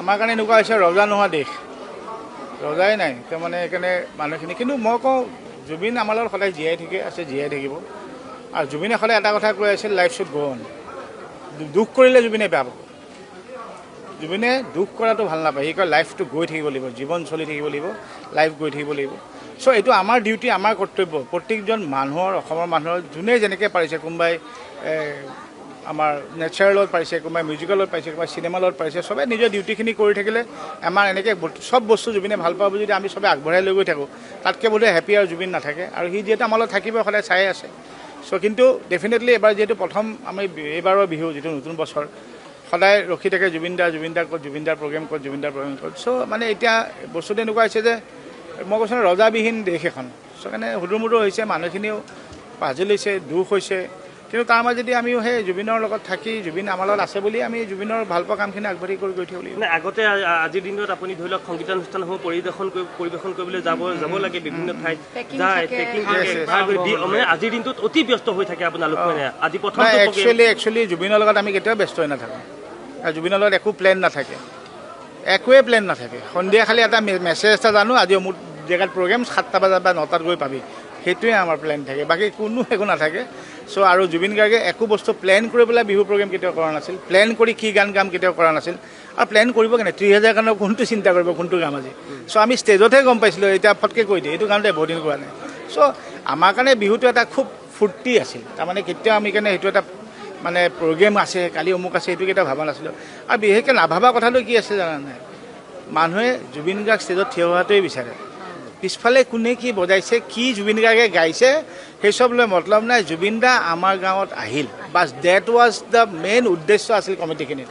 আমাৰ কাৰণে এনেকুৱা হৈছে ৰজা নোহোৱা দেশ, ৰজাই নাই তাৰমানে সেইকাৰণে মানুহখিনি। কিন্তু মই কওঁ জুবিন আমাৰ লগত সদায় জীয়াই আছে, জীয়াই থাকিব। আৰু জুবিনে সদায় এটা কথা কৈ আছিল, লাইফ শ্বুড গ অন। দুখ কৰিলে জুবিনে বেয়া পাব, জুবিনে দুখ কৰাটো ভাল নাপায়। সি কয় লাইফটো গৈ থাকিব লাগিব, জীৱন চলি থাকিব লাগিব, লাইফ গৈ থাকিব লাগিব। চ' এইটো আমাৰ ডিউটি, আমাৰ কৰ্তব্য। প্ৰত্যেকজন মানুহৰ, অসমৰ মানুহৰ যোনে যেনেকৈ পাৰিছে, কোনোবাই আমাৰ নেচাৰৰ লগত পাৰিছে, কোনোবাই মিউজিকৰ লগত পাৰিছে, কোনোবাই চিনেমাৰ লগত পাৰিছে, চবে নিজৰ ডিউটিখিনি কৰি থাকিলে আমাৰ এনেকৈ চব বস্তু জুবিনে ভাল পাব। যদি আমি চবে আগবঢ়াই লৈ গৈ থাকোঁ, তাতকৈ বোধহয় হেপী আৰু জুবিন নাথাকে। আৰু সি যিহেতু আমাৰ লগত থাকিব, সদায় চাই আছে। চ' কিন্তু ডেফিনেটলি এবাৰ যিহেতু প্ৰথম আমি এইবাৰৰ বিহু যিটো নতুন বছৰ, সদায় ৰখি থাকে জুবিনদাৰ ক'ত, জুবিনদাৰ প্ৰগ্ৰেম ক'ত, জুবিনদাৰ প্ৰগ্ৰেম ক'ত। চ' মানে এতিয়া বস্তুটো এনেকুৱা হৈছে যে মই কৈছোঁ ৰজাবিহীন দেশ এখন। চ' কাৰণে হুদুমুদু হৈছে, মানুহখিনিও ভাজি লৈছে, দুখ হৈছে। কিন্তু তাৰ মাজেদি আমিও সেই জুবিনৰ লগত থাকি, জুবিন আমাৰ লগত আছে বুলি আমি জুবিনৰ ভাল পোৱা কামখিনি আগবাঢ়ি কৰি গৈ থাকিব লাগিব। আগতে আজিৰ দিনত আপুনি ধৰি লওক সংগীতানুষ্ঠানসমূহ পৰিৱেশন কৰিবলৈ যাব লাগে, বিভিন্ন ঠাইত যায়, মানে আজিৰ দিনটোত অতি ব্যস্ত হৈ থাকে আপোনালোক। মানে আজি প্ৰথম একচুৱেলি জুবিনৰ লগত আমি কেতিয়াও ব্যস্ত হৈ নাথাকোঁ। আৰু জুবিনৰ লগত একো প্লেন নাথাকে, একোৱে প্লেন নাথাকে। সন্ধিয়া খালি এটা মেছেজ এটা জানো, আজি অমুক জেগাত প্ৰগ্ৰেম 7টা বজাত বা 9টাত গৈ পাবি, সেইটোৱে আমাৰ প্লেন থাকে, বাকী কোনো একো নাথাকে। চ' আৰু জুবিন গাৰ্গে একো বস্তু প্লেন কৰি পেলাই বিহু প্ৰগ্ৰেম কেতিয়াও কৰা নাছিল, প্লেন কৰি কি গান গাম কেতিয়াও কৰা নাছিল। আৰু প্লেন কৰিব কেনে 30,000 গানৰ কোনটো চিন্তা কৰিব, কোনটো গাম আজি। চ' আমি ষ্টেজতহে গম পাইছিলোঁ, এতিয়া ফটকৈ কৈ দিয়ে এইটো গানতে বহুত দিন কৰা নাই। চ' আমাৰ কাৰণে বিহুটো এটা খুব ফূৰ্তি আছিল। তাৰমানে কেতিয়াও আমি কাৰণে সেইটো এটা মানে প্ৰগ্ৰেম আছে, কালি অমুক আছে, সেইটো কেতিয়াও ভবা নাছিলোঁ। আৰু বিশেষকৈ নাভাবা কথাটো কি আছে জানানে, মানুহে জুবিন গাৰ্গ ষ্টেজত থিয় হোৱাটোৱে বিচাৰে। পিছফালে কোনে কি বজাইছে, কি জুবিন গাৰ্গে গাইছে, সেই চব লৈ মতলব নাই। জুবিন দা আমাৰ গাঁৱত আহিল, bus that was the main উদ্দেশ্য আছিল কমিটিখিনিত।